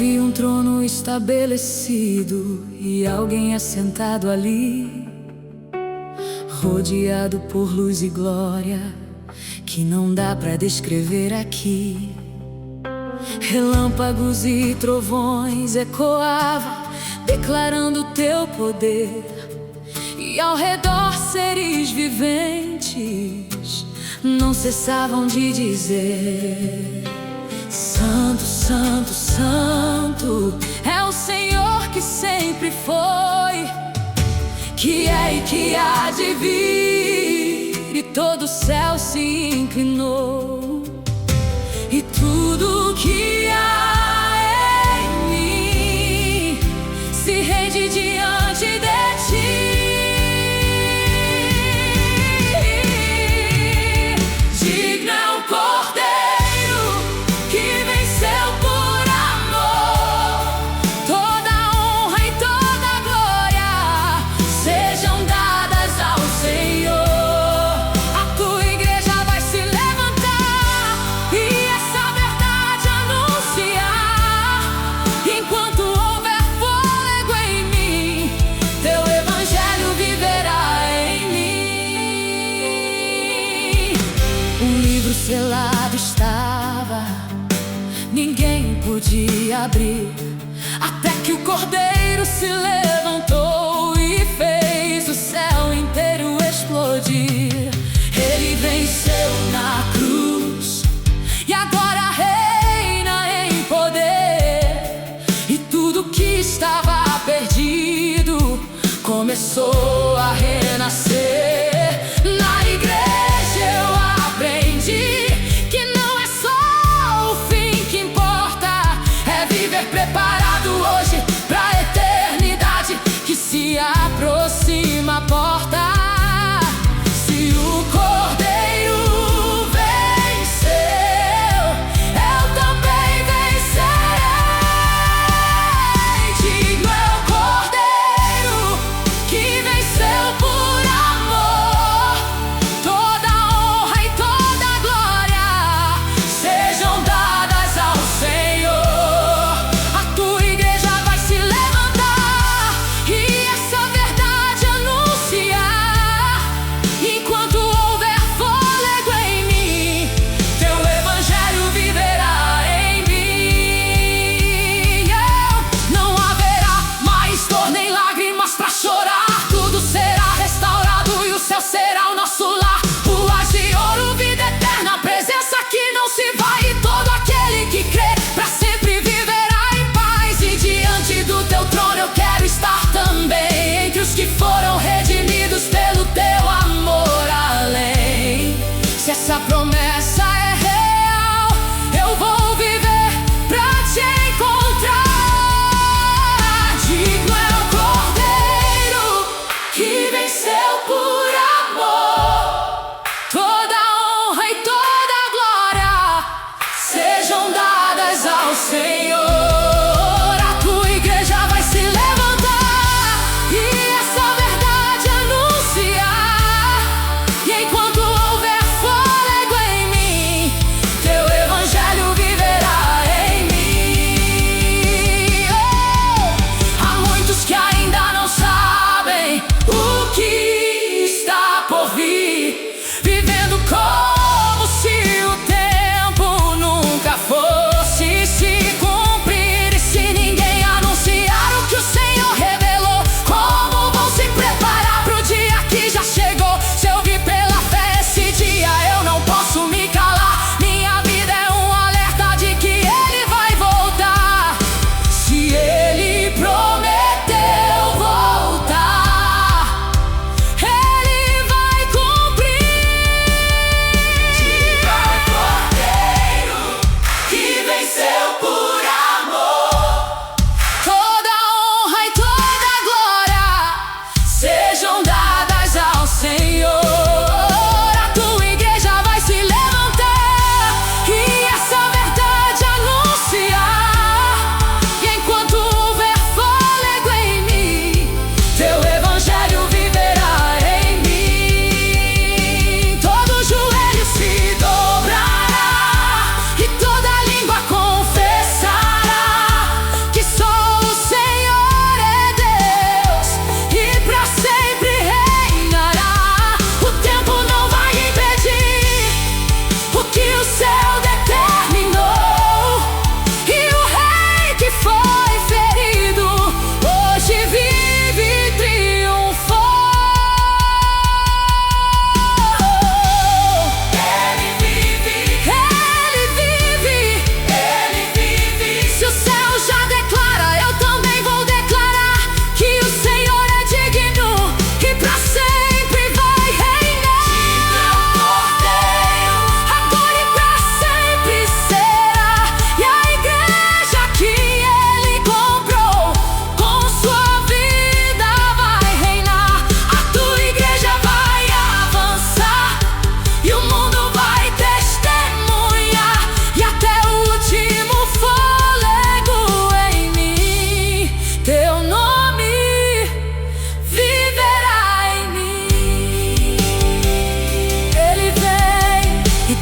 vi um trono estabelecido e alguém assentado ali, rodeado por luz e glória que não dá pra descrever aqui. Relâmpagos e trovões ecoavam, declarando teu poder, e ao redor seres viventes não cessavam de dizer: Santo, Santo, Santo é o Senhor que sempre foi, que é e que há de vir. E todo o céu se inclinou, e tudo que há em mim se rende diante de ti. Digno é o Cordeiro que venceu por amor. Toda honra e toda glória sejam dadas ao Senhor. A tua igreja vai se levantar e essa verdade anunciar. Enquanto houver fôlego em mim, teu evangelho viverá em mim. Um livro selado estava, ninguém podia abrir, até que o Cordeiro se levantou e fez o céu inteiro explodir. Ele venceu na cruz e agora reina em poder, e tudo que estava perdido começou a renascer. Na igreja eu aprendi que não é só o fim que importa, é viver preparado hoje pra eternidade que se aproxima a porta. Se o Cordeiro venceu, eu também vencerei. Digno é o Cordeiro que venceu por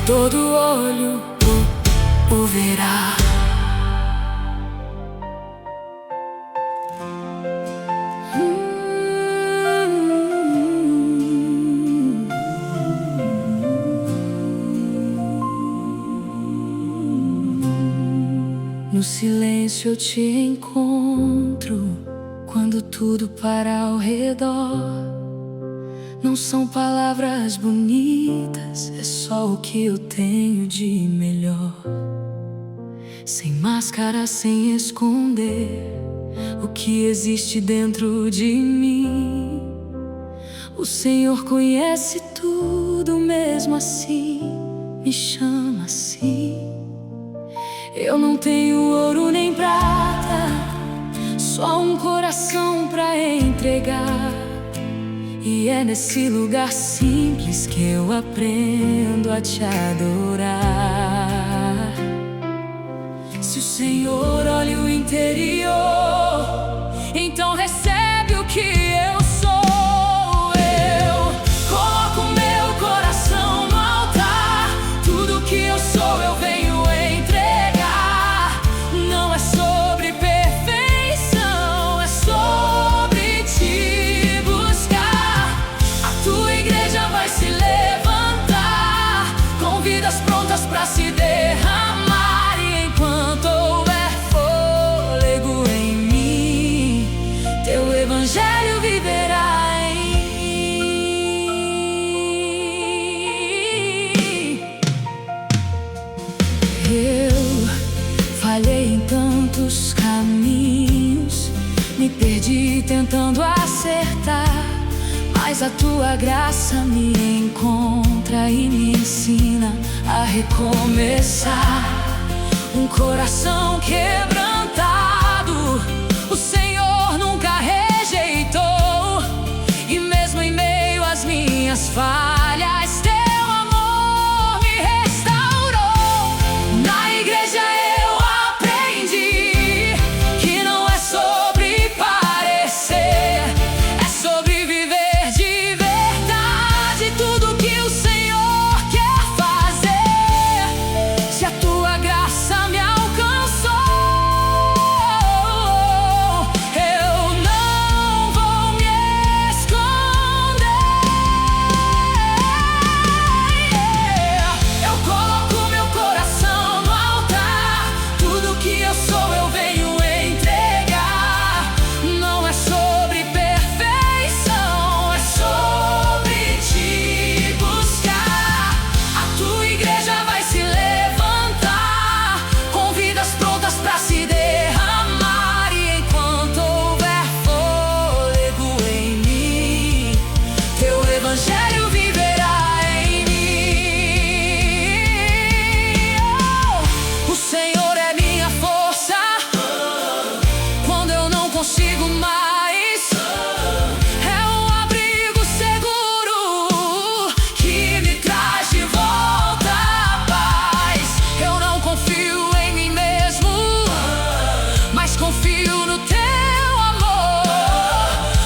todo olho o verá. No silêncio eu te encontro, quando tudo para ao redor. Não são palavras bonitas, é só o que eu tenho de melhor. Sem máscara, sem esconder o que existe dentro de mim. O Senhor conhece tudo, mesmo assim me chama assim. Eu não tenho ouro nem prata, só um coração pra entregar. E é nesse lugar simples que eu aprendo a te adorar. Se o Senhor olha o interior, então recebe o que eu sou. Eu coloco meu coração no altar, tudo que eu sou eu venho entregar. Não é sobre perfeição, é sobre te buscar. A tua igreja vai se levantar, com vidas prontas pra se derramar. E enquanto houver fôlego em mim, teu evangelho viverá em mim. Eu falhei em tantos caminhos, me perdi tentando acertar, mas a tua graça me encontra e me ensina a recomeçar. Um coração quebrantado, o Senhor nunca rejeitou. E mesmo em meio às minhas falhas, teu amor me restaurou. Na igreja eu aprendi que não é sobre parecer, é sobre viver de verdade tudo que o Senhor quer fazer. Se a tua graça me alcançou, eu não vou me esconder. Eu coloco meu coração no altar, tudo que eu sou eu venho entregar. Não é sobre perfeição, é sobre te buscar. A tua igreja vai se levantar, com vidas prontas pra se derramar. E enquanto houver fôlego em mim, teu evangelho viverá em mim. O Senhor é minha força quando eu não consigo mais. É um abrigo seguro que me traz de volta a paz. Eu não confio em mim mesmo, mas confio no teu amor,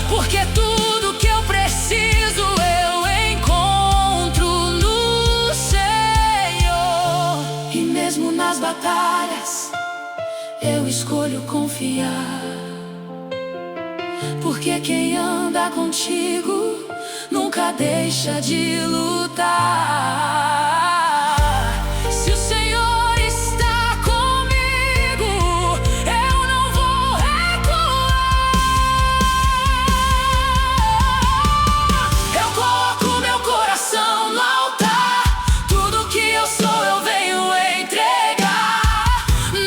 porque tudo que eu preciso eu encontro no Senhor. E mesmo nas batalhas eu escolho confiar, porque quem anda contigo nunca deixa de lutar. Se o Senhor está comigo, eu não vou recuar. Eu coloco meu coração no altar, tudo que eu sou eu venho entregar.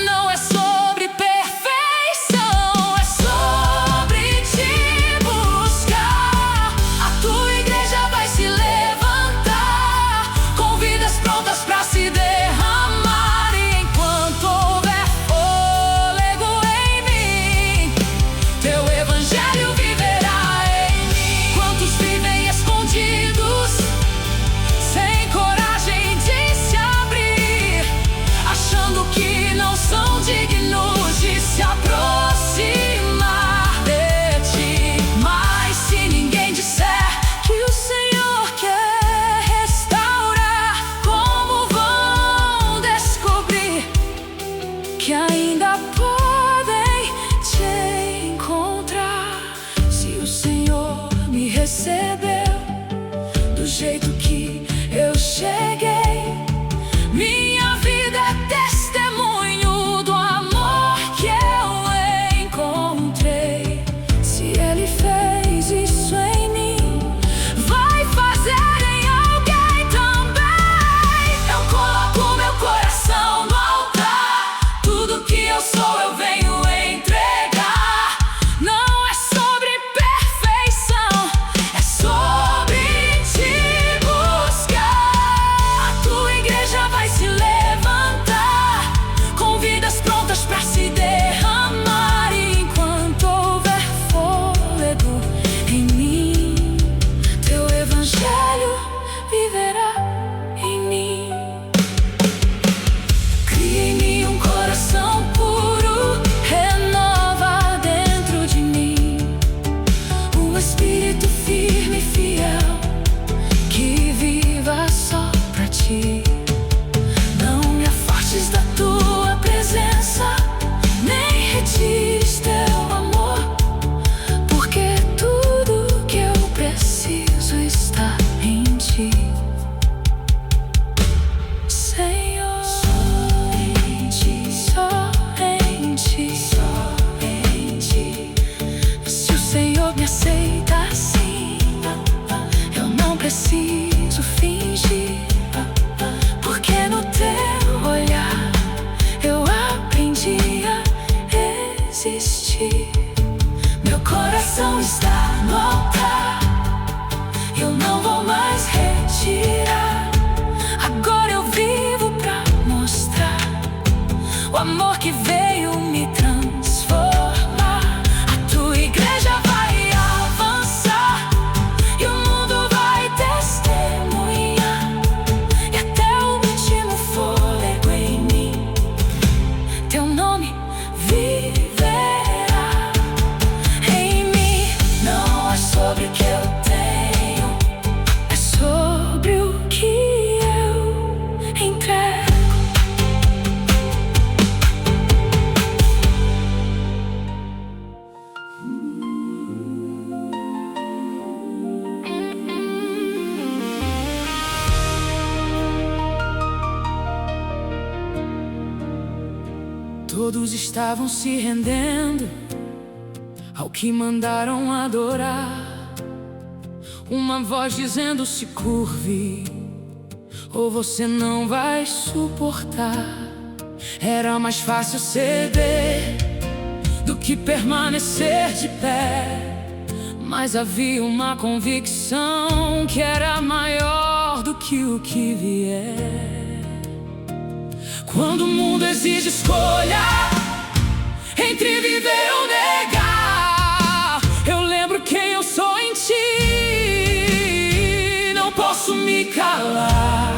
Não é sobre perfeição, é sobre te buscar. A tua igreja vai se levantar, com vidas jeito que eu cheguei. Minha vida é testemunho do amor que eu encontrei. Se Ele fez isso em mim, vai fazer em alguém também. Eu coloco meu coração no altar. Tudo que eu sou eu venho entregar. Não é sobre perfeição, é sobre te buscar. A tua igreja vai se levantar, com vidas prontas pra se derramar. E enquanto houver fôlego em mim, teu evangelho viverá em mim. Cria em mim um coração puro, renova dentro de mim um espírito firme e fiel, que viva só pra ti. Não me afastes da tua presença, nem retires teu amor, porque tudo que eu preciso está em ti, Senhor. Só em ti, só em ti, só em ti. Se o Senhor me aceita assim, eu não preciso fingir, porque no teu olhar eu aprendi a existir. Meu coração está no altar, eu não vou mais retirar. Agora eu vivo pra mostrar o amor que veio me transformar. A tua igreja vai avançar e o mundo vai testemunhar. E até o último fôlego em mim, teu nome viverá em mim. Não é sobre o que eu tenho, é sobre o que eu entrego. Todos estavam se rendendo ao que mandaram adorar. Uma voz dizendo: se curve, ou você não vai suportar. Era mais fácil ceder do que permanecer de pé, mas havia uma convicção que era maior do que o que vier. Quando o mundo exige escolha entre viver ou negar, eu lembro quem eu sou em ti. Não posso me calar.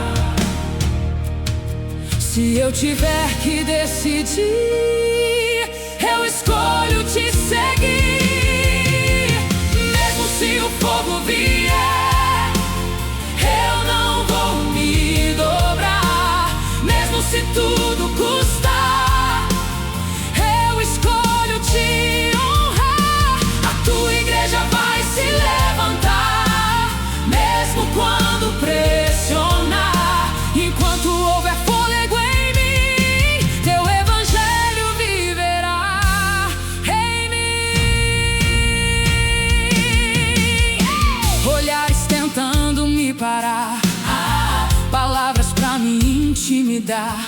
Se eu tiver que decidir, eu escolho te seguir. Mesmo se o fogo vier, eu não vou me dobrar. Mesmo se tudo custar, eu escolho te honrar. A tua igreja vai se levantar, mesmo quando pressionar. Enquanto houver fôlego em mim, teu evangelho viverá em mim. Olhares tentando me parar, palavras pra me intimidar,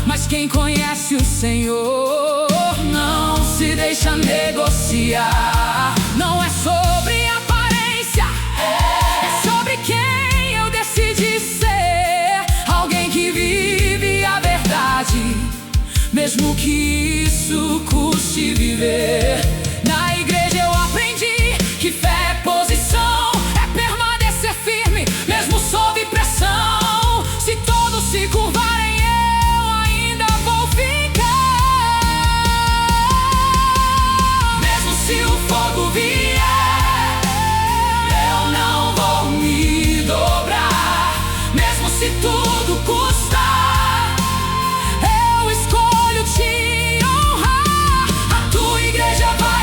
mas quem conhece o Senhor não se deixa negociar. Não é sobre aparência, é sobre quem eu decidi ser. Alguém que vive a verdade, mesmo que isso custe viver. Na igreja eu aprendi que fé é posição, é permanecer firme, mesmo sob pressão. Se todos se curvarem, eu ainda vou ficar. Mesmo se o fogo vier, eu não vou me dobrar. Mesmo se tudo custar, eu escolho te honrar. A tua igreja vai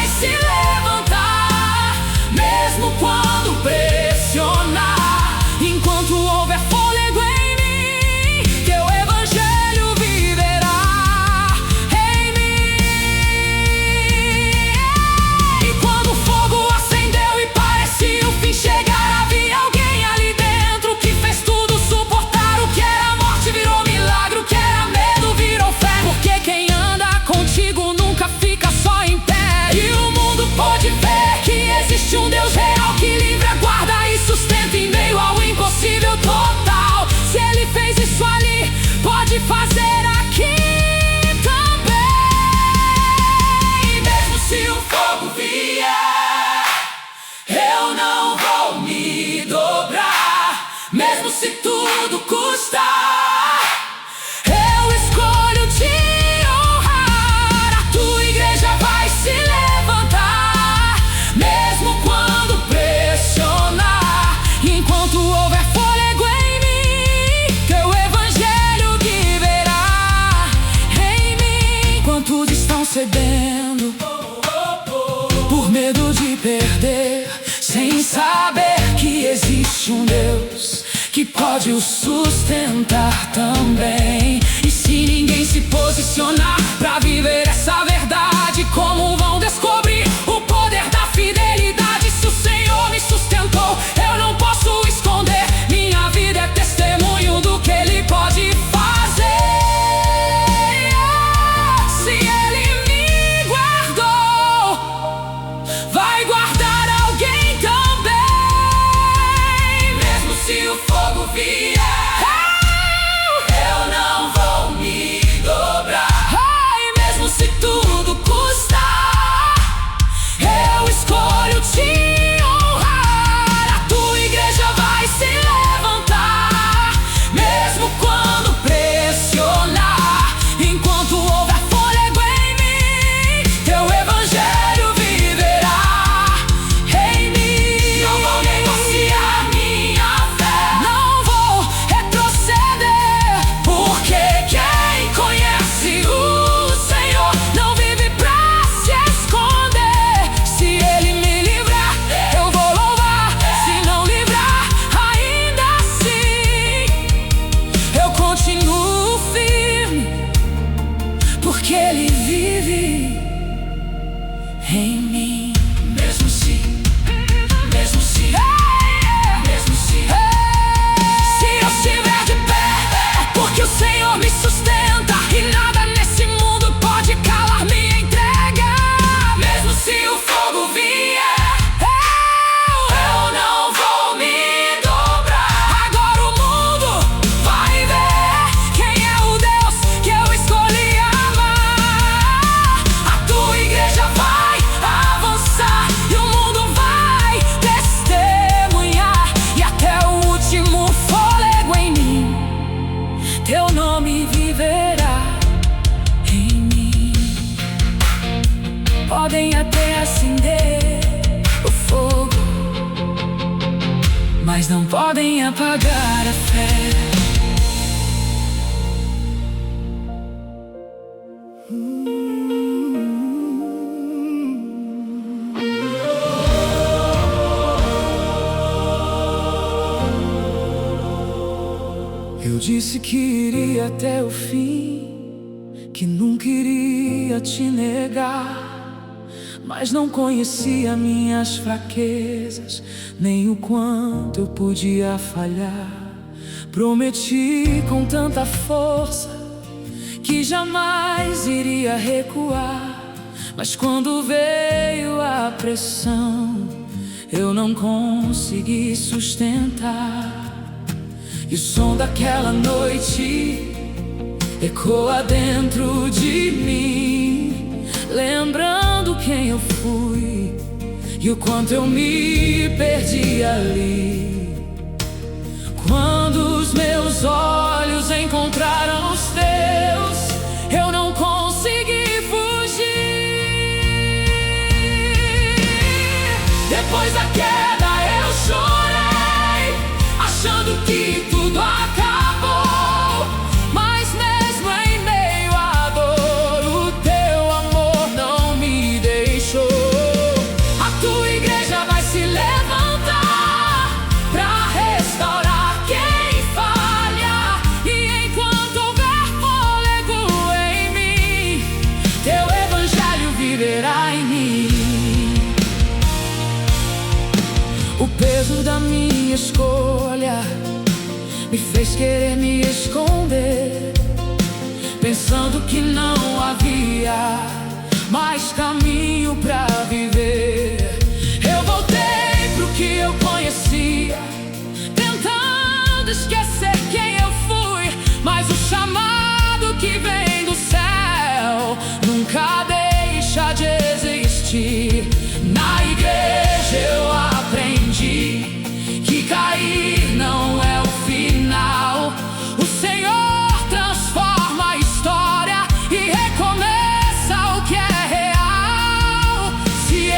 por medo de perder, sem saber que existe um Deus que pode o sustentar também. E se ninguém se posicionar pra viver essa verdade, como vão descobrir o poder da fidelidade? Se o Senhor me sustentou, eu não posso esconder. Minha vida é testemunho do que Ele pode fazer. Se Ele me guardou, vai guardar alguém também. Mesmo se o fogo vier, eu não vou me dobrar. Ai, mesmo se tudo custar, eu escolho te honrar. A tua igreja vai se levantar, mesmo quando pressionar. Enquanto houver fôlego em mim, teu evangelho viverá em mim. Não vou negociar minha fé, não vou retroceder, porque quem conhece o Senhor não vive pra se esconder. Se Ele me livrar, eu vou louvar. Se não livrar, ainda assim eu continuo firme, porque Ele vive em mim. Mesmo se eu estiver de pé, é porque o Senhor me sustenta, e nada nesse mundo pode calar minha entrega. Mesmo se o fogo vier, eu não vou me dobrar. Agora o mundo vai ver quem é o Deus que eu escolhi amar. A tua igreja vai avançar e o mundo vai testemunhar. E até o último fôlego em mim, teu nome viverá em mim. Podem até acender o fogo, mas não podem apagar a fé. Eu disse que iria até o fim, que nunca iria te negar, mas não conhecia minhas fraquezas, nem o quanto eu podia falhar. Prometi com tanta força que jamais iria recuar, mas quando veio a pressão, eu não consegui sustentar. E o som daquela noite ecoa dentro de mim, lembrando quem eu fui e o quanto eu me perdi ali. Quando os meus olhos encontraram os teus, eu não consegui fugir. Depois da queda eu chorei, achando que tudo acabou, mas mesmo em meio à dor, o teu amor não me deixou. A tua igreja vai se levantar pra restaurar quem falha, e enquanto houver fôlego em mim, teu evangelho viverá em mim. O peso da minha escolha me fez querer me esconder, pensando que não havia mais caminho pra viver. Eu voltei pro que eu conhecia, tentando esquecer quem eu fui, mas o chamado que vem do céu nunca deixa de existir. Na igreja eu aprendi que cair não é o final. O Senhor transforma a história e recomeça o que é real. Se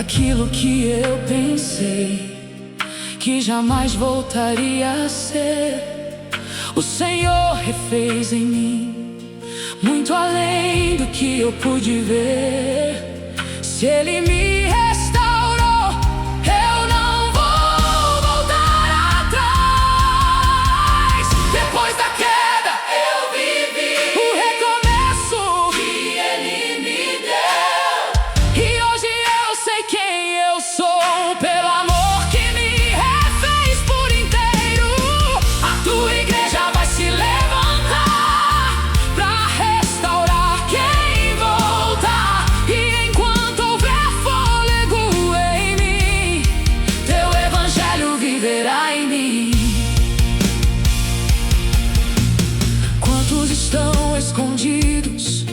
aquilo que eu pensei que jamais voltaria a ser, o Senhor refez em mim, muito além do que eu pude ver. Se Ele me restaurou, eu não vou voltar atrás. Depois da queda eu vivi o recomeço que Ele me deu, e hoje eu sei quem eu sou pelo amor que me refez por inteiro. A tua igreja vai se levantar pra restaurar quem voltar, e enquanto houver fôlego em mim, teu evangelho viverá em mim. Quantos estão escondidos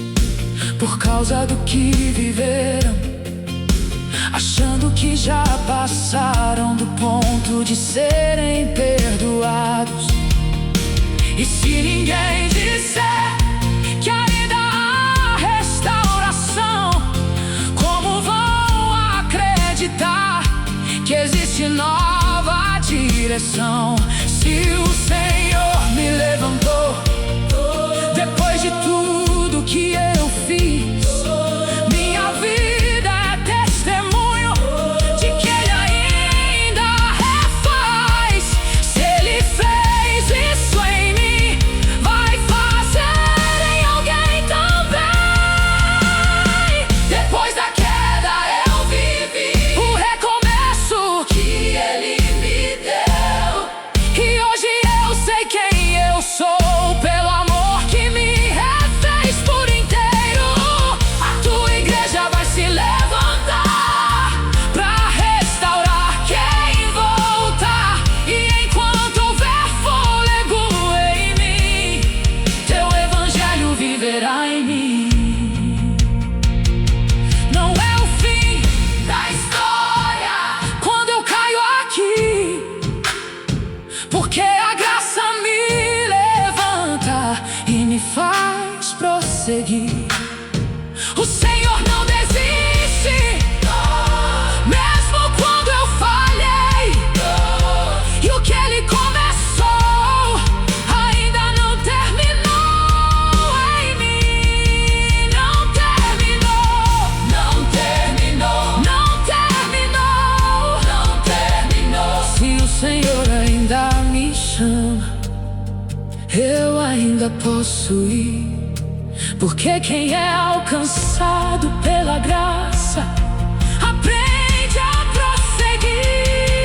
por causa do que viveram, achando que já passaram do ponto de serem perdoados? E se ninguém disser que ainda há restauração, como vão acreditar que existe nova direção? Se o Senhor me levantou depois de tudo que eu fiz, minha vida é testemunho de que Ele ainda refaz. Se Ele fez isso em mim, vai fazer em alguém também. Depois da queda eu vivi o recomeço que Ele me deu, e hoje eu sei quem eu sou pelo amor que me refez por inteiro. A tua igreja vai se levantar pra restaurar quem voltar, e enquanto houver fôlego em mim, teu evangelho viverá em mim. Não é o fim da história quando eu caio aqui, porque a graça me levanta e me faz prosseguir. O Senhor não desiste, mesmo quando eu falhei, e o que Ele começou ainda não terminou em mim. Não terminou, não terminou, não terminou, não terminou. Se o Senhor ainda me chama, eu ainda posso ir, porque quem é alcançado pela graça aprende a prosseguir.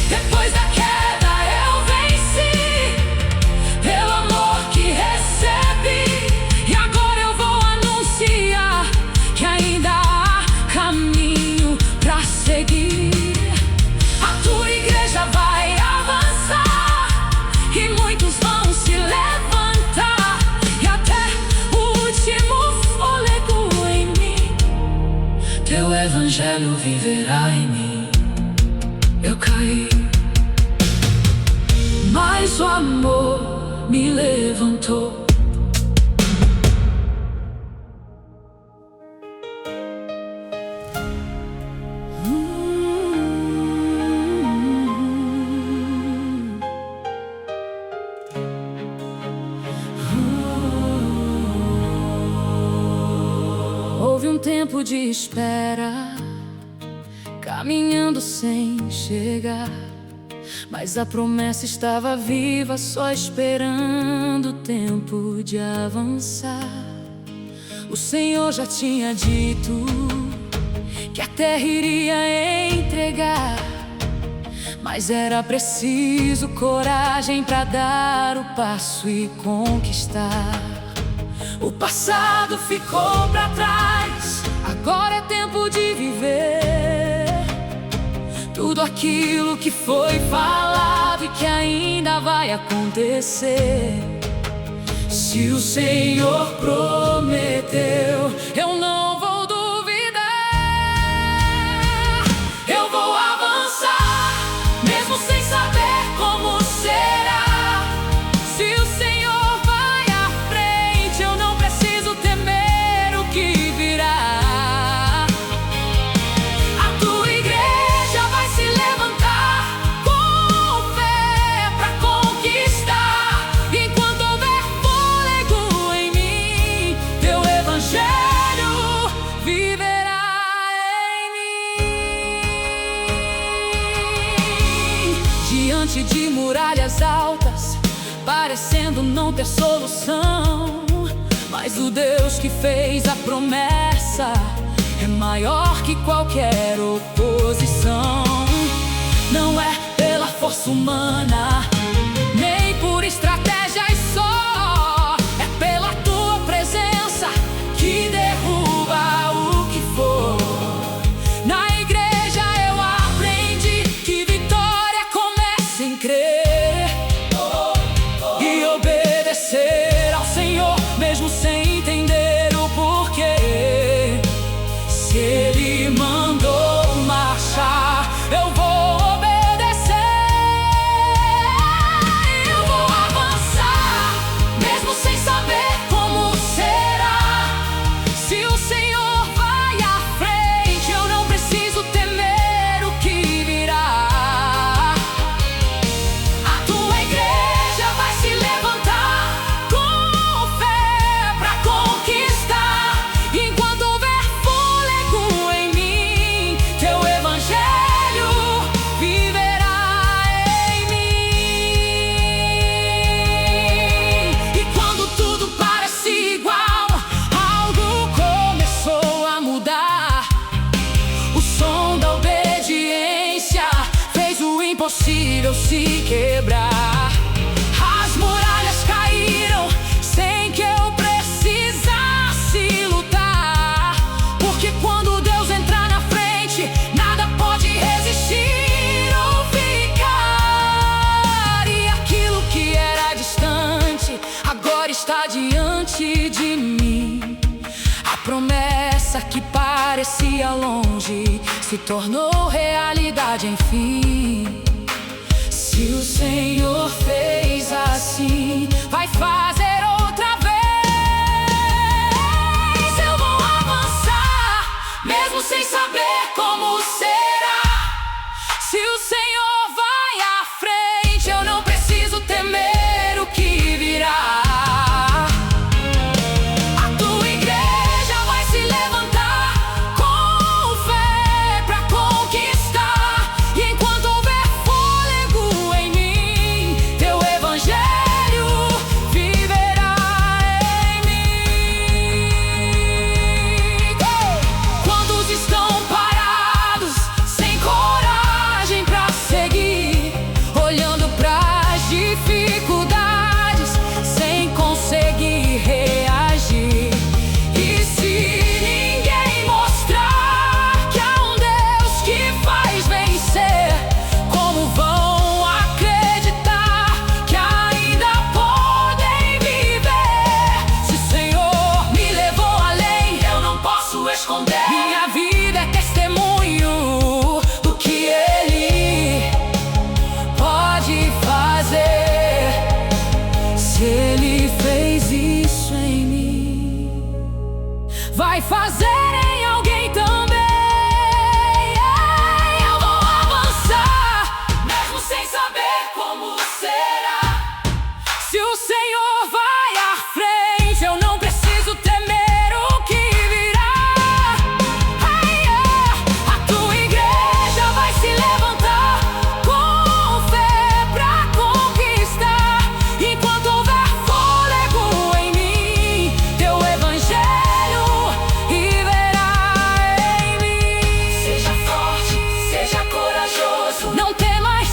Depois da queda eu venci, pelo amor que recebi, e agora eu vou anunciar que ainda há caminho pra seguir. A tua igreja vai avançar e muitos vão se levantar, e até o último fôlego em mim, teu evangelho viverá em mim. Eu caí, mas o amor me levantou. Houve um tempo de espera, caminhando sem chegar, mas a promessa estava viva, só esperando o tempo de avançar. O Senhor já tinha dito que a terra iria entregar, mas era preciso coragem para dar o passo e conquistar. O passado ficou pra trás, agora é tempo de viver tudo aquilo que foi falado e que ainda vai acontecer. Se o Senhor prometeu, eu não vou duvidar. Eu vou avançar, mesmo sem saber como será. Se o Senhor vai à frente, eu não preciso temer o que virá. diante de muralhas altas, parecendo não ter solução. Mas o Deus que fez a promessa é maior que qualquer oposição. Não é pela força humana, nem por estratégias só, é pela tua presença que derruba o que for. Na igreja eu aprendi que vitória começa em crer e obedecer ao Senhor, mesmo sem entender o porquê. Se Ele mandou marchar, eu vou obedecer. Eu vou avançar, mesmo sem saber como será. Se o Senhor vai à frente, eu não preciso temer o que virá. A tua igreja vai se levantar com fé pra conquistar. Enquanto houver fôlego em mim, teu evangelho viverá em mim. E quando tudo parece igual, algo começou a mudar. O som da obediência fez o impossível se quebrar. As muralhas caíram sem que eu precisasse lutar, porque quando Deus entrar na frente, nada pode resistir ou ficar. E aquilo que era distante agora está diante de mim. A promessa que parecia longe se tornou realidade, enfim. Se o Senhor fez assim, vai fazer outra vez. Eu vou avançar, mesmo sem saber como será. Se o Senhor vai à frente, eu não preciso temer o que virá. A tua igreja vai se levantar com fé pra conquistar. E enquanto houver fôlego em mim, teu evangelho viverá em mim. Quantos estão parados, sem coragem pra seguir, olhando pras dificuldades, sem conseguir reagir? E se ninguém mostrar que há um Deus que faz vencer, como vão acreditar que ainda podem viver? Se o Senhor me levou além, eu não posso esconder. Minha vida é testemunho do que Ele pode fazer. Se Ele fez isso em mim, vai fazer em alguém também. Eu vou avançar, mesmo sem saber como será. Se o Senhor vai à frente, eu não preciso temer o que virá. A tua igreja vai se levantar com fé pra conquistar. Enquanto houver fôlego em mim, teu evangelho viverá em mim. Seja forte, seja corajoso, não temas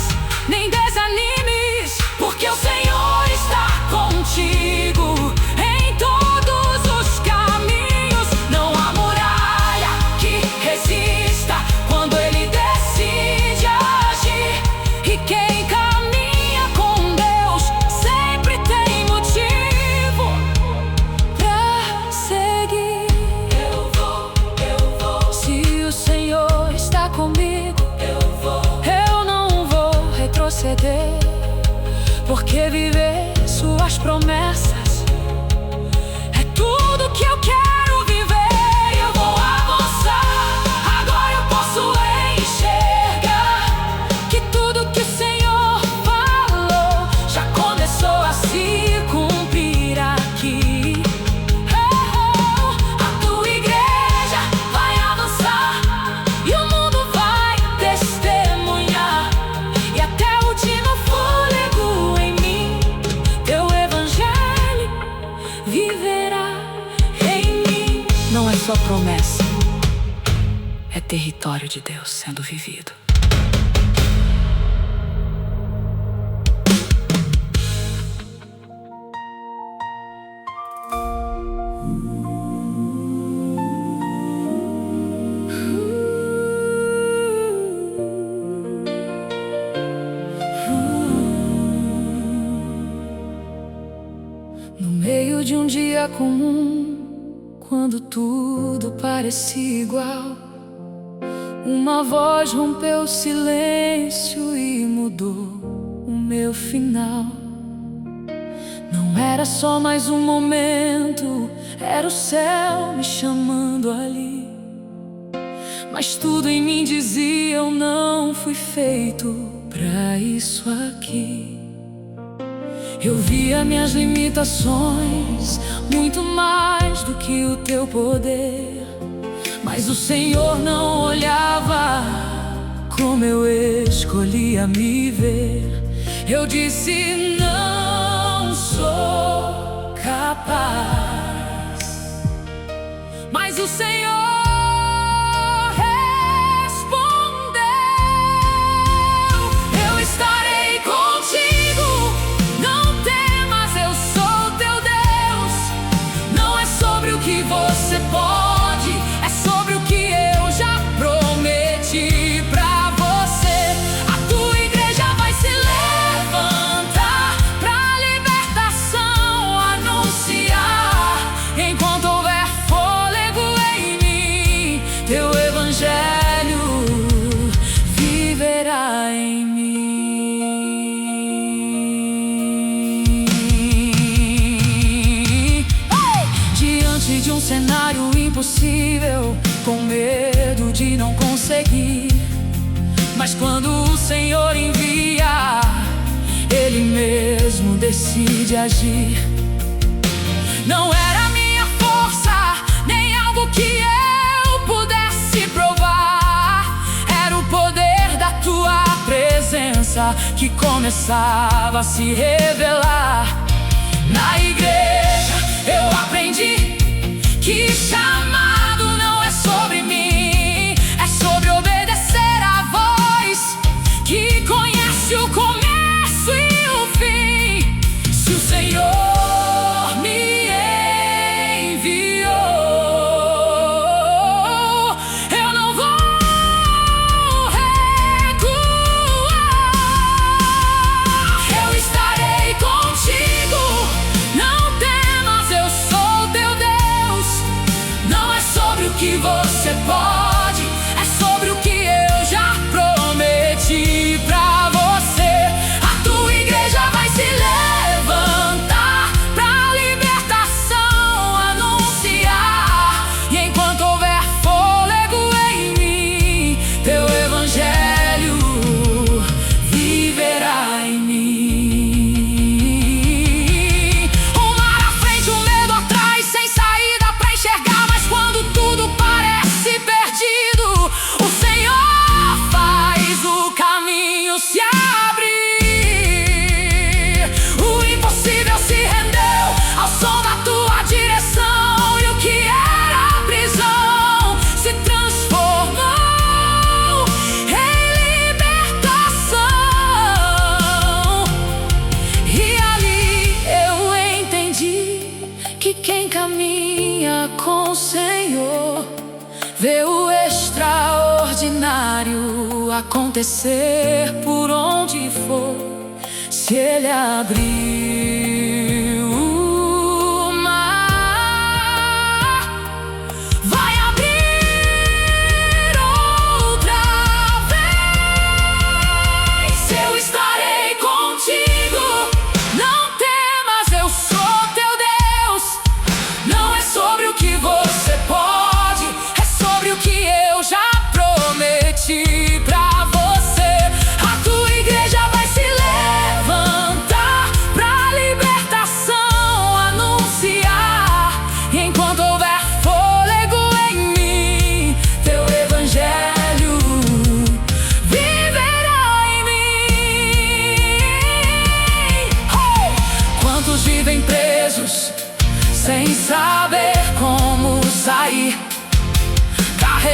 nem desanimes, porque o Senhor está contigo em todos os caminhos. Não há muralha que resista quando Ele decide agir. E quem caminha com Deus sempre tem motivo pra seguir. Eu vou. Se o Senhor está comigo, eu não vou retroceder, porque viver suas promessas é tudo que eu quero viver. Eu vou avançar, agora eu posso enxergar que tudo que o Senhor falou já começou a se cumprir aqui. A tua igreja vai avançar e o mundo vai testemunhar, e até o último fôlego não é só promessa, é território de Deus sendo vivido. No meio de um dia comum, quando tudo parecia igual, uma voz rompeu o silêncio e mudou o meu final. Não era só mais um momento, era o céu me chamando ali. Mas tudo em mim dizia: eu não fui feito pra isso aqui. Eu via minhas limitações, muito mais do que o teu poder. Mas o Senhor não olhava como eu escolhia me ver. Eu disse: não sou capaz. Mas o Senhor você pode, é sobre o que eu já prometi pra você. A tua igreja vai se levantar pra libertação anunciar. Enquanto houver fôlego em mim, teu evangelho viverá em mim. De um cenário impossível, com medo de não conseguir, mas quando o Senhor envia, Ele mesmo decide agir. Não era minha força, nem algo que eu pudesse provar. Era o poder da tua presença que começava a se revelar. Na igreja eu aprendi que chamado não é sobre mim, é sobre obedecer a voz que conhece o começo e o fim. Se o Senhor me enviou, eu não vou recuar. Eu estarei contigo, não temas, eu sou teu Deus. Não é sobre o que você pode, é sobre o que eu já prometi pra você. A tua igreja vai se levantar pra libertação anunciar. E enquanto houver fôlego em mim, teu evangelho viverá em mim. Um mar à frente, um medo atrás, sem saída pra enxergar. Quando tudo parece perdido, o Senhor faz o caminho se abrir. O impossível se rendeu ao som da tua direção, e o que era prisão se transformou em libertação. E ali eu entendi que quem caminha com o Senhor vê o extraordinário acontecer por onde for. Se Ele abrir o mar, vai abrir outra vez. Eu estarei contigo, não temas, eu sou teu Deus. Não é sobre o que você pode, é sobre o que eu já prometi pra você. A tua igreja vai se levantar pra libertar.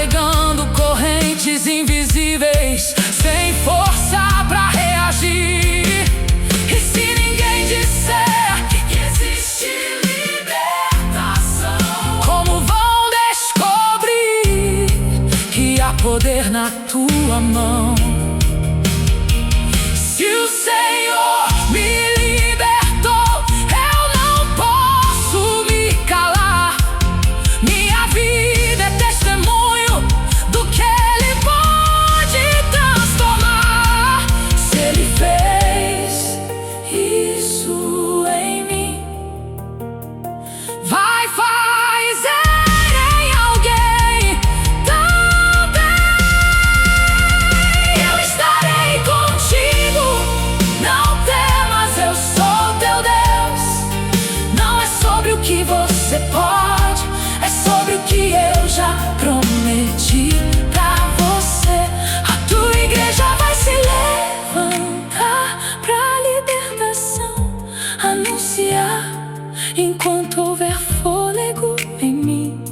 carregando correntes invisíveis, sem força pra reagir. E se ninguém disser que existe libertação, como vão descobrir que há poder na tua mão? Se o Senhor me libertou, eu não posso me calar. Minha vida é testemunho do que Ele pode transformar. Se Ele fez isso em mim, vai fazer em alguém também. Eu estarei contigo, não temas, eu sou teu Deus. Não é sobre o que você pode, é sobre o que eu já prometi pra você. A tua igreja vai se levantar pra libertação, anunciar enquanto houver fôlego em mim.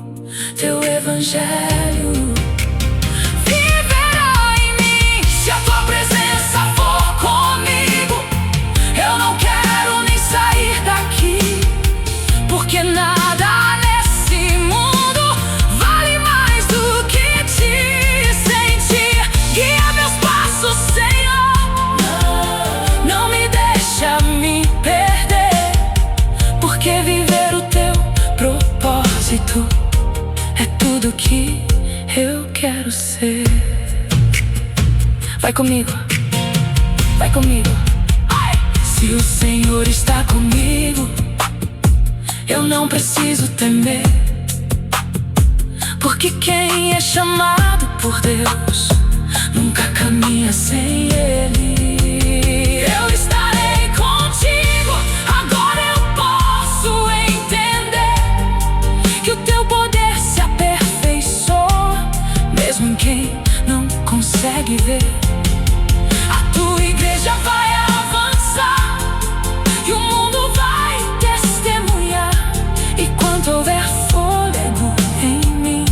Teu evangelho viverá em mim. Se a tua presença for comigo, eu não quero nem sair daqui, porque nada nesse mundo vale mais do que te sentir. Guia meus passos, Senhor, não me deixa me perder, porque viver o teu propósito é tudo que eu quero ser. Vai comigo, vai comigo. Se o Senhor está comigo, eu não preciso temer, porque quem é chamado por Deus nunca caminha sem Ele. Eu estarei contigo, agora eu posso entender que o teu poder se aperfeiçoa, mesmo em quem não consegue ver. A tua igreja vai avançar e o mundo vai testemunhar. E quando houver fôlego em mim,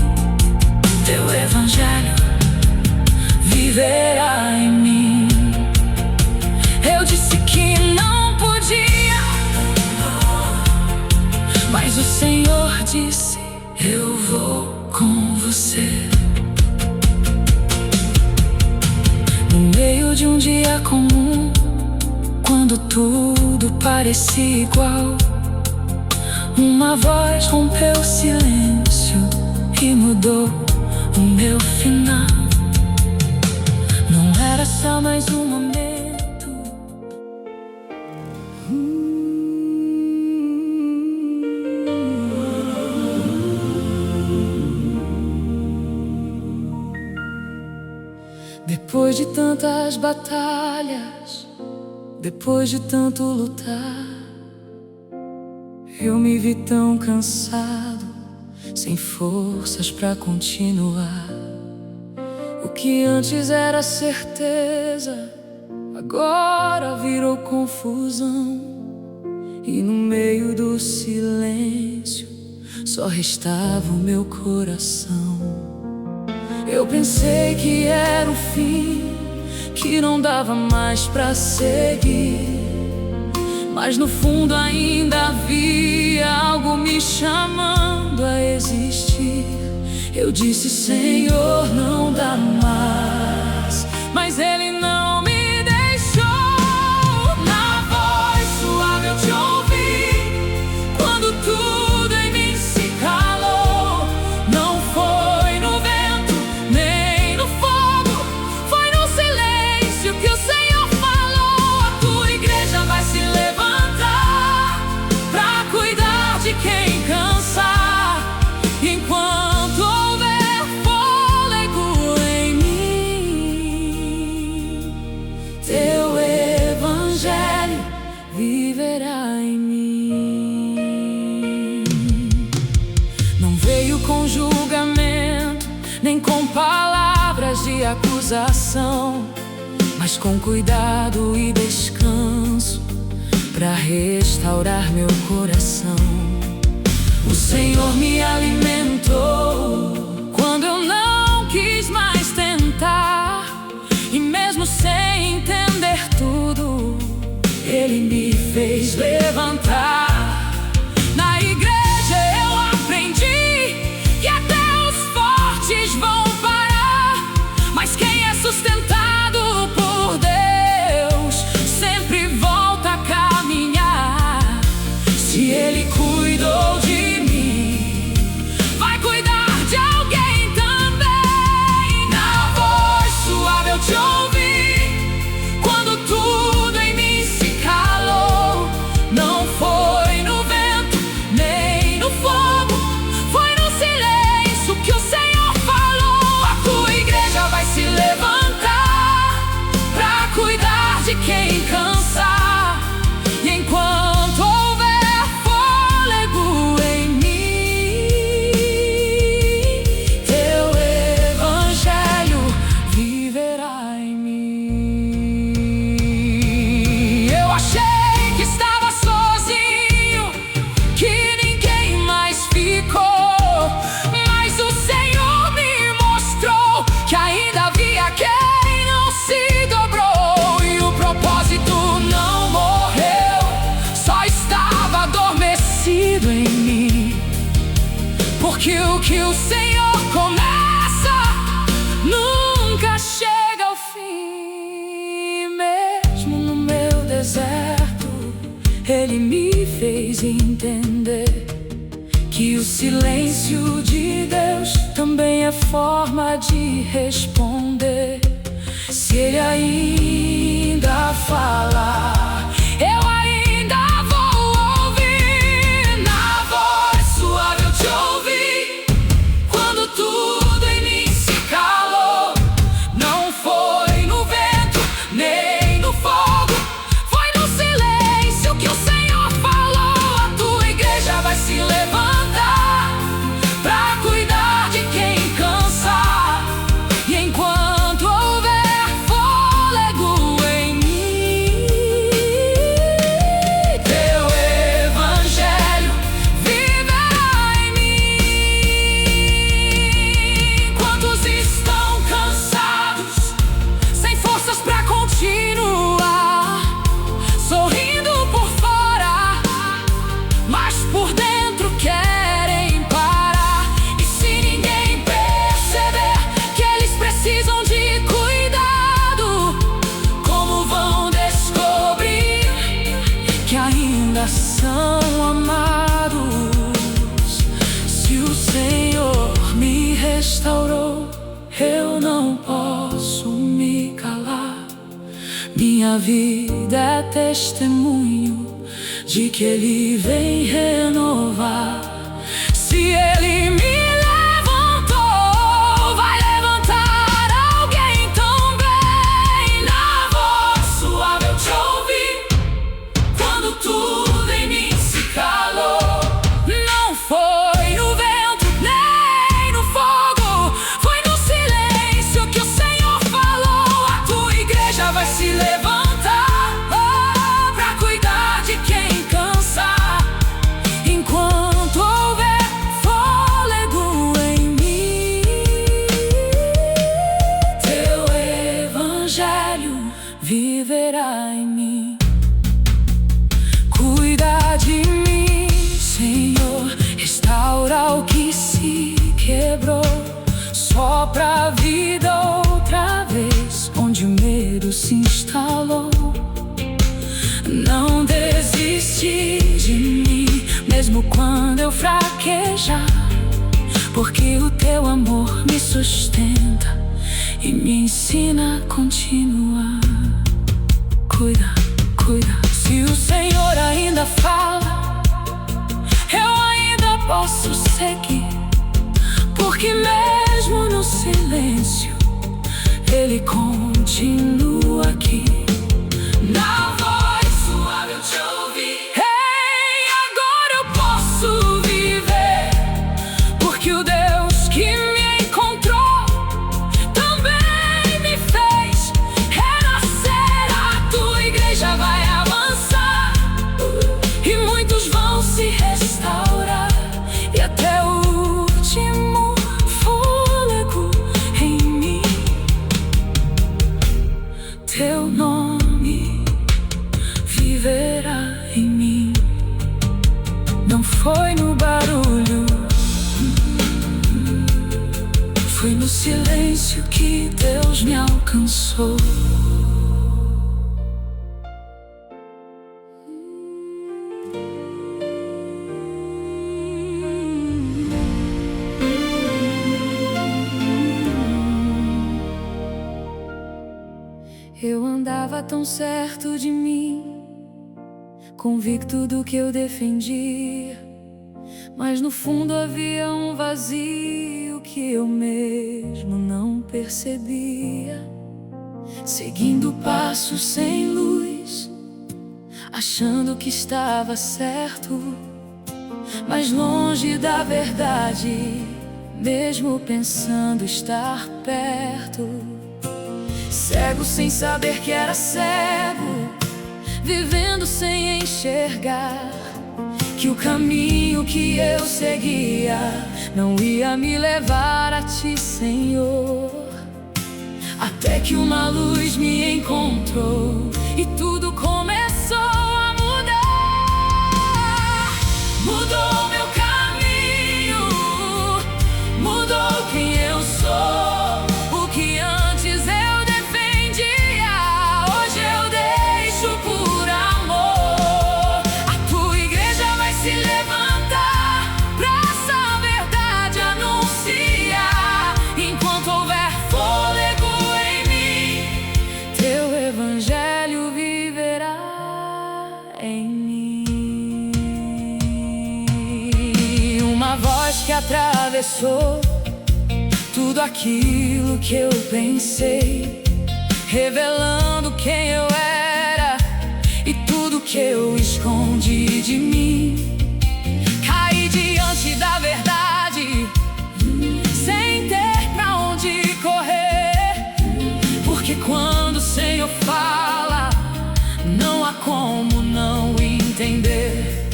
teu evangelho viverá em mim. Eu disse que não podia, mas o Senhor disse: eu vou com você. No meio de um dia comum, quando tudo parecia igual, uma voz rompeu o silêncio e mudou o meu final. Não era só mais um momento. Depois de tantas batalhas, depois de tanto lutar, eu me vi tão cansado, sem forças pra continuar. O que antes era certeza, agora virou confusão. E no meio do silêncio, só restava o meu coração. Eu pensei que era o fim, que não dava mais pra seguir, mas no fundo ainda havia algo me chamando a existir. Eu disse: Senhor, não dá mais, mas Ele não me deixou. Na voz suave eu te ouvi, quando tudo em mim se calou. Não foi no vento, nem no fogo, foi no silêncio que o Senhor falou. A tua igreja vai se levantar pra cuidar de quem cansar, enquanto houver fôlego em mim. Teu evangelho viverá em mim. Não veio com julgamento, nem com palavras de acusação, mas com cuidado e descanso pra restaurar meu coração. O Senhor me alimentou quando eu não que o Senhor falou. A tua igreja vai se levantar pra cuidar de quem cansa. E enquanto houver fôlego em mim, teu evangelho viverá em mim. Eu achei que estava sozinho, que ninguém mais ficou, mas o Senhor me mostrou que ainda havia quem não se dobrou. E o propósito não morreu, só estava adormecido em mim. Porque o que o Senhor começa nunca chega ao fim. Mesmo no meu deserto, Ele me fez entender que o silêncio de Deus também é forma de responder. Se Ele ainda falar, eu ainda vou ouvir. Na voz suave eu te ouvi, quando tudo em mim se calou. Não foi no vento, nem no fogo, foi no silêncio que o Senhor falou. A tua igreja vai se levantar pra cuidar de quem cansa. E enquanto houver fôlego em mim, teu evangelho viverá em mim. Quantos estão cansados, sem forças pra continuar, sorrindo por fora, mas por dentro querem parar. E se ninguém perceber que eles precisam de cuidado, como vão descobrir que ainda são amados? Se o Senhor me restaurou, eu não posso me calar. Minha vida é testemunho de que Ele vem renovar. Se Ele me levantou, vai levantar alguém também. Na voz suave eu te ouvi, quando tudo em mim se calou. Não foi no vento, nem no fogo, foi no silêncio que o Senhor falou. A tua igreja vai se levantar, oh, pra cuidar de quem cansa. Enquanto houver fôlego em mim, teu evangelho viverá em mim. Cuida de mim, Senhor, restaura o que se quebrou. Sopra a vida outra vez onde o medo se instalou. Não desiste de mim, mesmo quando eu fraquejar, porque o teu amor me sustenta e me ensina a continuar. Cuida, cuida. Se o Senhor ainda fala, eu ainda posso seguir, porque mesmo no silêncio Ele continua aqui. Na voz suave eu te ouvi, ei, agora eu posso viver, porque o Deus que me encontrou também me fez renascer. A tua igreja vai avançar e muitos vão se restaurar, e até o último fôlego em mim, teu nome viverá em mim. Não foi no barulho, foi no silêncio que Deus me alcançou. Eu andava tão certo de mim, convicto do que eu defendia, mas no fundo havia um vazio que que eu mesmo não percebia, seguindo passos sem luz, achando que estava certo, mas longe da verdade, mesmo pensando estar perto. Cego sem saber que era cego, vivendo sem enxergar que o caminho que eu seguia não ia me levar a ti, Senhor. Até que uma luz me encontrou e tudo começou a mudar. Mudou meu caminho, mudou quem eu sou. O que antes eu defendia, hoje eu deixo por amor. A tua igreja vai se levantar pra essa verdade anunciar. Enquanto houver fôlego em mim, teu evangelho viverá em mim. Uma voz que atravessou tudo aquilo que eu pensei, revelando quem eu era e tudo que eu escondi de mim. Caí diante da verdade, sem ter pra onde correr, porque quando o Senhor fala, não há como não entender.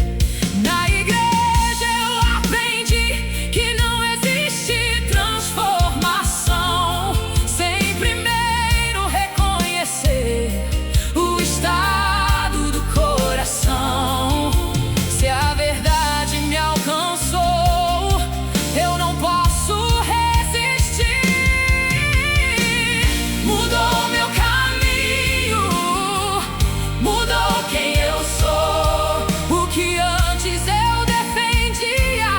Na igreja eu aprendi que não existe transformação sem primeiro reconhecer o estado do coração. Se a verdade me alcançou, eu não posso resistir. Mudou meu caminho, mudou quem eu sou. O que antes eu defendia,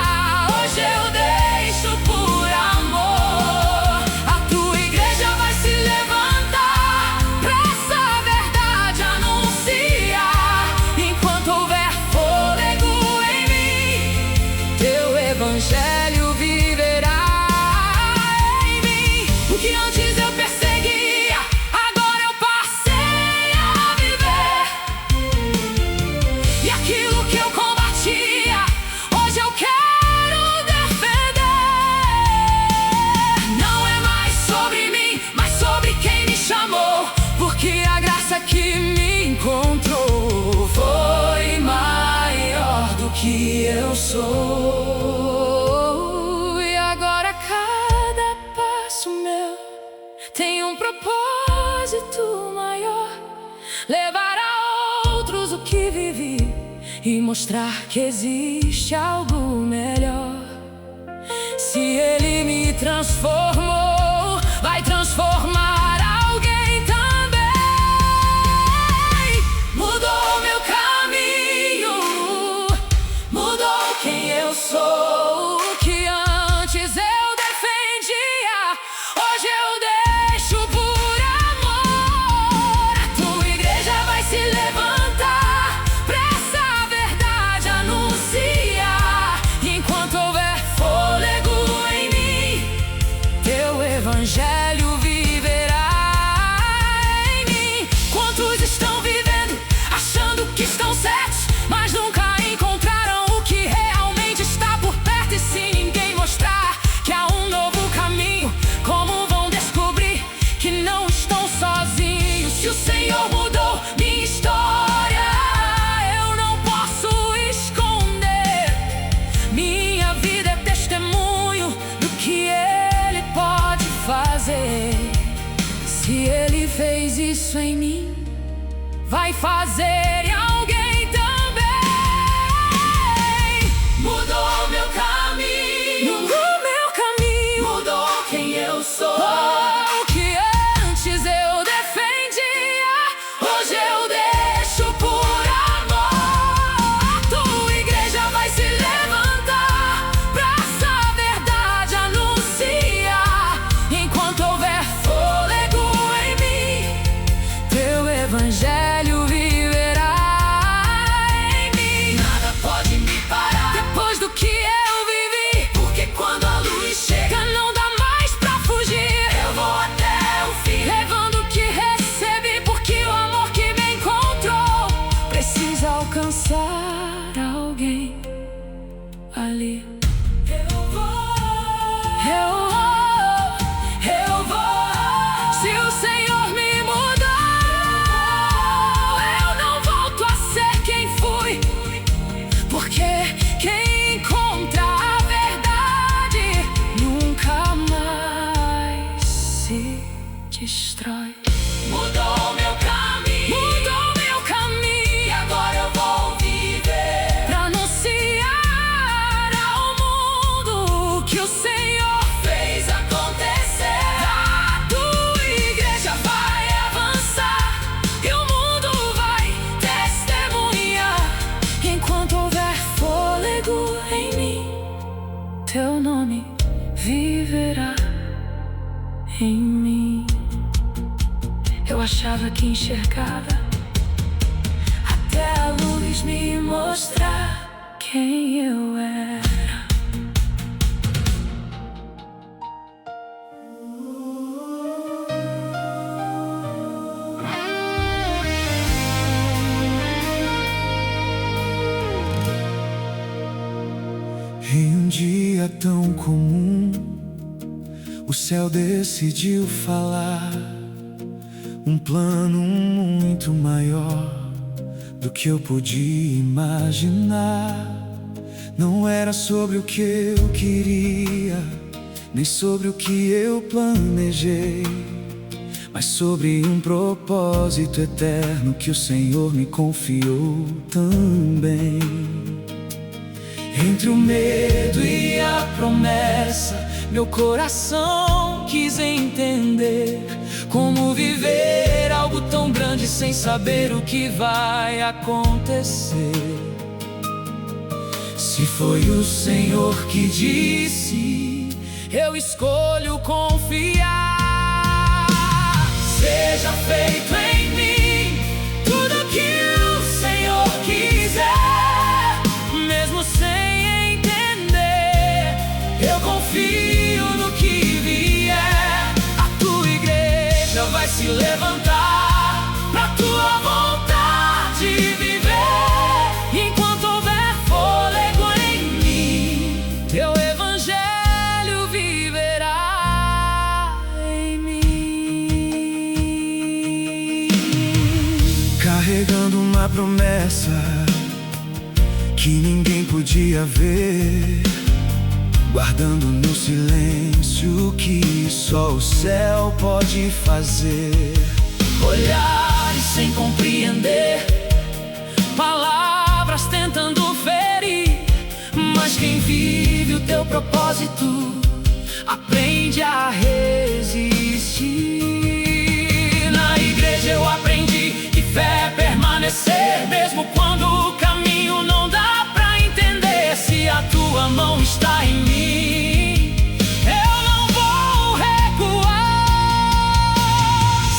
hoje eu deixo por amor. A tua igreja vai se levantar pra essa verdade anunciar. Enquanto houver fôlego em mim, teu evangelho viverá em mim. O que antes eu perseguia, agora eu passei a viver. E aquilo que eu combatia, hoje eu quero defender. Não é mais sobre mim, mas sobre quem me chamou. Porque a graça que me encontrou foi maior do que eu sou. E agora cada passo meu tem um propósito maior: levar a outros o que vivi e mostrar que existe algo melhor. Se Ele me transformou, vai transformar alguém também. Mudou meu caminho, mudou quem eu sou. O que antes eu defendia, hoje eu deixo por amor. A tua igreja vai se levantar pra essa verdade anunciar. Enquanto houver fôlego em mim, teu evangelho viverá em mim. Quantos estão vivendo achando que estão certos, mas nunca encontraram o que realmente está por perto? E se ninguém mostrar que há um novo caminho, como vão descobrir que não estão sozinhos? Se o Senhor mudou minha história, eu não posso esconder. Minha vida é testemunho do que Ele pode fazer. Se Ele fez isso em mim, vai fazer em alguém também. Mudou meu caminho, mudou meu caminho, mudou quem eu sou. O que antes eu defendia, hoje eu deixo por amor. A tua igreja vai se levantar pra essa verdade anunciar. Enquanto houver fôlego em mim, teu evangelho viverá em mim. Eu achava que enxergava, até a luz me mostrar quem eu era. Em um dia tão comum, o céu decidiu falar um plano muito maior do que eu podia imaginar. Não era sobre o que eu queria, nem sobre o que eu planejei, mas sobre um propósito eterno que o Senhor me confiou também. Entre o medo e a promessa, meu coração quis entender como viver algo tão grande sem saber o que vai acontecer. Se foi o Senhor que disse, eu escolho confiar. Seja feito em mim tudo que o Senhor quiser, mesmo sem entender, eu confio no que vier. A tua igreja vai se levantar pra tua vontade viver. E enquanto houver fôlego em mim, teu evangelho viverá em mim. Carregando uma promessa que ninguém podia ver, guardando no silêncio o que só o céu pode fazer. Olhares sem compreender, palavras tentando ferir, mas quem vive o teu propósito aprende a resistir. Na igreja eu aprendi que fé é permanecer, mesmo quando o caminho não dá pra entender. Se a tua mão está em mim, eu não vou recuar.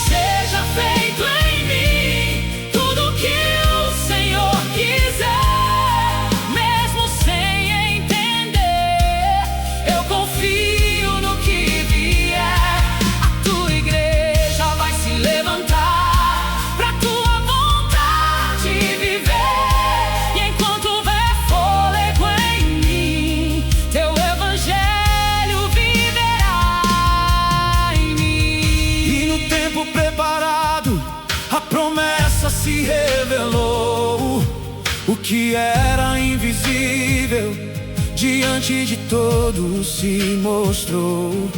Seja feito em mim tudo que o Senhor quiser, mesmo sem entender, eu confio no que vier. A tua igreja vai se levantar pra tua vontade viver. E enquanto houver fôlego em mim, teu evangelho viverá em mim. E no tempo preparado, a promessa se revelou. O que era invisível diante de todos se mostrou.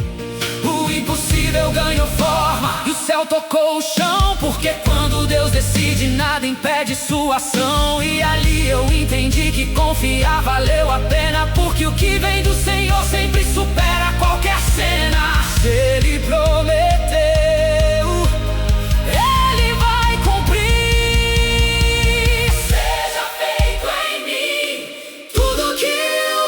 O impossível ganhou forma e o céu tocou o chão, porque quando Deus decide, nada impede sua ação. E ali eu entendi que confiar valeu a pena, porque o que vem do Senhor sempre supera qualquer cena. Se Ele prometeu, Ele vai cumprir. Seja feito em mim tudo que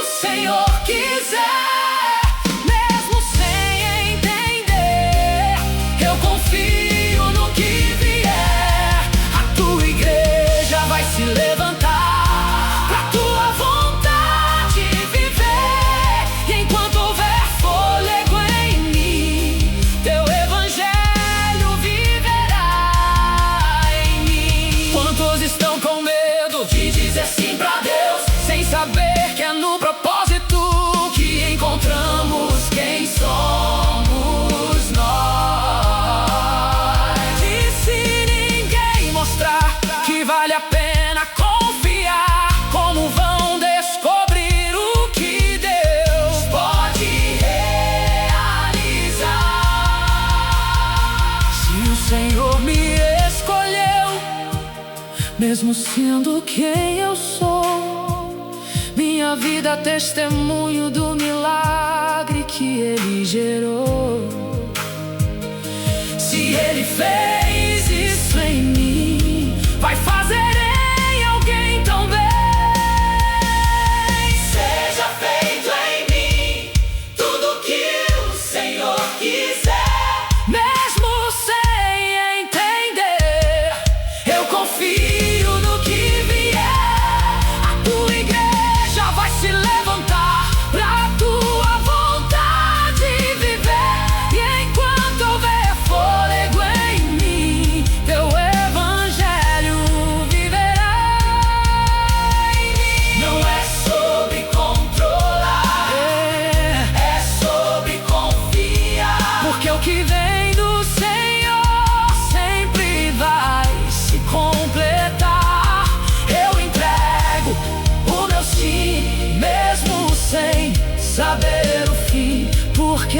o Senhor quiser, mesmo sem entender, eu confio no que vier. A tua igreja vai se levantar pra tua vontade viver. E enquanto houver fôlego em mim, teu evangelho viverá em mim. Quantos estão com medo de dizer sim pra Deus, sem saber que é no propósito que encontramos quem somos nós? E se ninguém mostrar que vale a pena confiar, como vão descobrir o que Deus pode realizar? Se o Senhor me escolheu, mesmo sendo quem eu sou, minha vida é testemunho do milagre que Ele gerou. Se Ele fez isso em mim, vai fazer em alguém também. Seja feito em mim tudo que o Senhor quiser,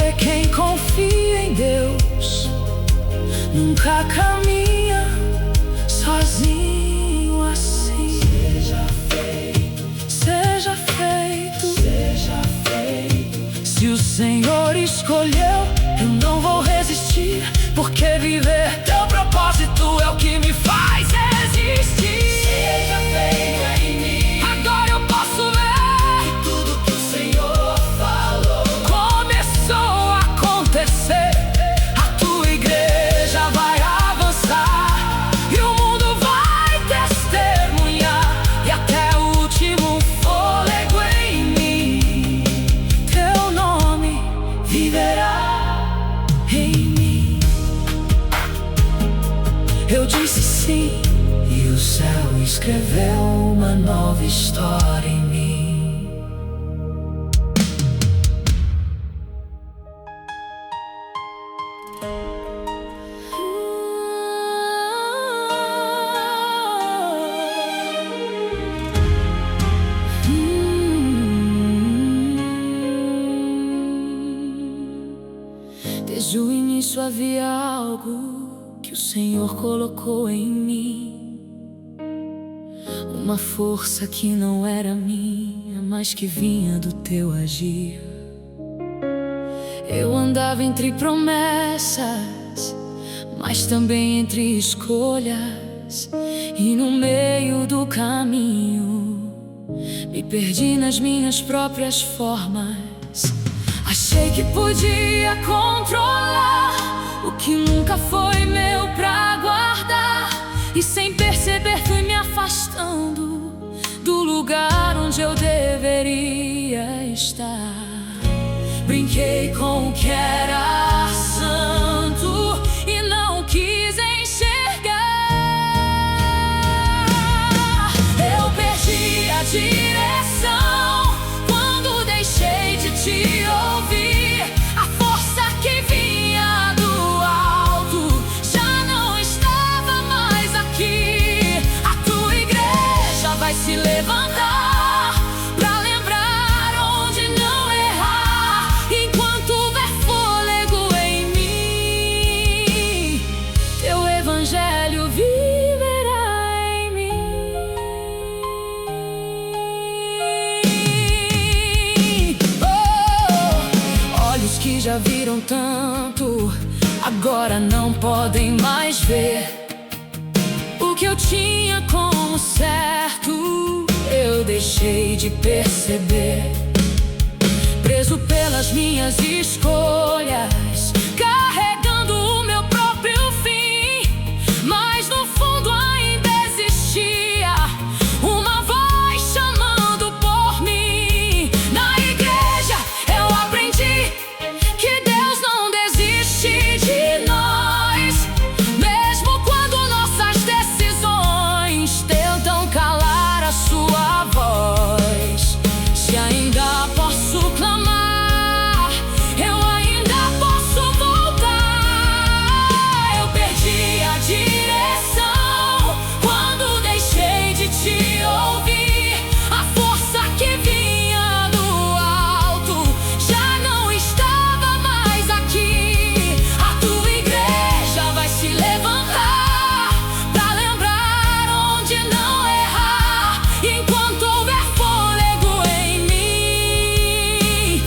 Porque quem confia em Deus nunca caminha sozinho assim. Seja feito, seja feito, seja feito. Se o Senhor escolheu, eu não vou resistir, porque viver teu propósito é o que me faz resistir. Seja feito em mim. Agora eu posso ver que tudo que o Senhor falou começou a acontecer. A tua igreja vai avançar e o mundo vai testemunhar, e até o último fôlego em mim teu nome viverá em mim. Eu disse sim, e o céu escreveu uma nova história em mim. Desde o início havia algo que o Senhor colocou em mim, uma força que não era minha, mas que vinha do teu agir. Eu andava entre promessas, mas também entre escolhas, e no meio do caminho me perdi nas minhas próprias formas. Achei que podia controlar o que nunca foi meu pra guardar, e sem perceber fui me afastando do lugar onde eu deveria estar. Brinquei com o que era santo e não quis enxergar. Eu perdi a direção quando deixei de te ouvir. A força que vinha do alto já não estava mais aqui. A tua igreja vai se levantar pra lembrar onde não errar. Enquanto houver fôlego em mim, teu evangelho viverá em mim. Olhos que já viram tanto, agora não podem mais ver. O que eu tinha como certo, eu deixei de perceber. Preso pelas minhas escolhas, carregando o meu próprio fim, mas no fundo ainda existia uma voz chamando por mim. Na igreja eu aprendi que Deus não desiste de nós, mesmo quando nossas decisões tentam calar a sua voz. Se ainda posso clamar, eu ainda posso voltar. Eu perdi a direção quando deixei de te ouvir. A força que vinha do alto já não estava mais aqui. A tua igreja vai se levantar pra lembrar onde não errar. Enquanto houver fôlego em mim,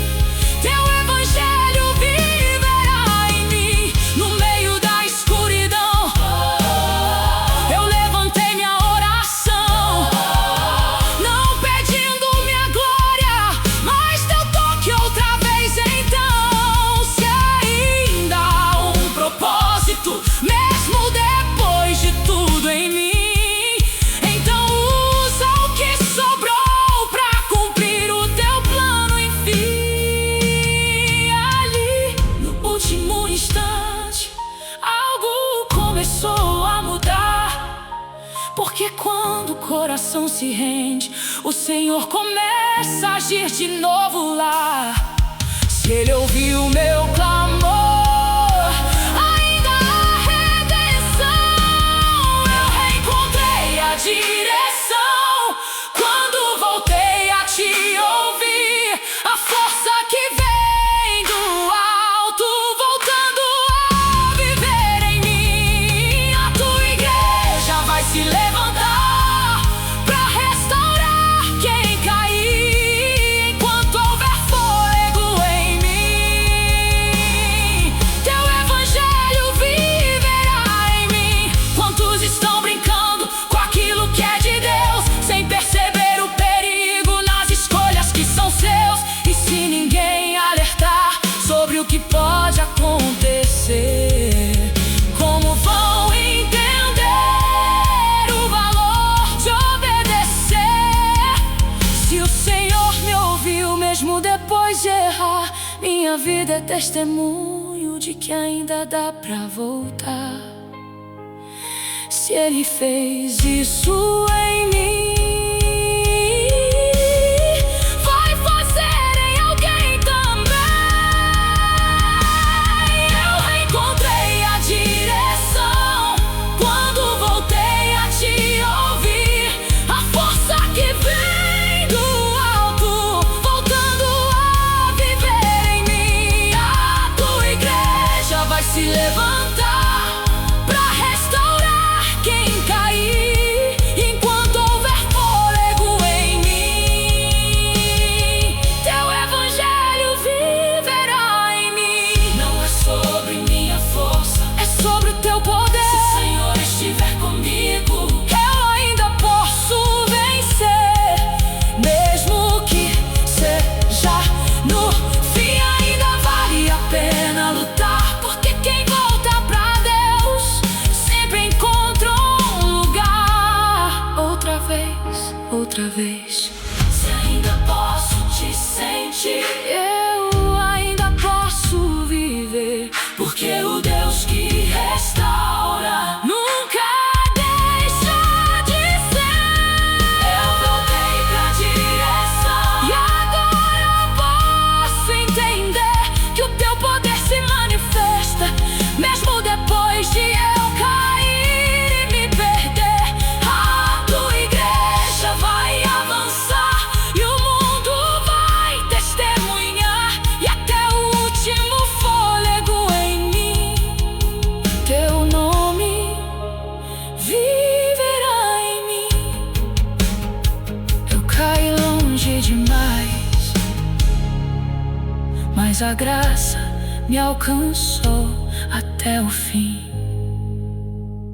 teu evangelho viverá em mim. No meio da escuridão, eu levantei minha oração, não pedindo minha glória, mas teu toque outra vez. Então, se ainda há um propósito, mesmo depois de tudo em mim, então usa o que sobrou pra cumprir o teu plano, enfim. Ali, no último instante, algo começou a mudar. Porque quando o coração se rende, o Senhor começa a agir de novo lá. Se Ele ouviu o meu clamor, ainda há redenção. Eu reencontrei a direção quando voltei a te ouvir. A força que vem do testemunho de que ainda dá pra voltar. Se Ele fez isso em mim, vai fazer em alguém também. Eu reencontrei a direção quando voltei a te ouvir. A força que vem do alto, voltando a viver em mim. A tua igreja vai se levantar pra restaurar quem cair, enquanto houver fôlego em mim. Teu evangelho viverá em mim. Não é sobre minha força, é sobre o teu poder. Se o Senhor estiver comigo, eu ainda posso vencer. Mesmo que seja no fim, ainda vale a pena lutar, porque quem volta pra Deus sempre encontra um lugar. Outra vez. Se ainda posso te sentir, eu ainda posso viver, porque o Deus que restaura nunca deixa de ser. Eu voltei pra direção e agora eu posso entender que o teu poder se manifesta, mesmo depois de eu cair e me perder. A tua igreja vai avançar e o mundo vai testemunhar, e até o último fôlego em mim, teu nome viverá em mim. Eu caí longe demais, mas a graça me alcançou até o fim.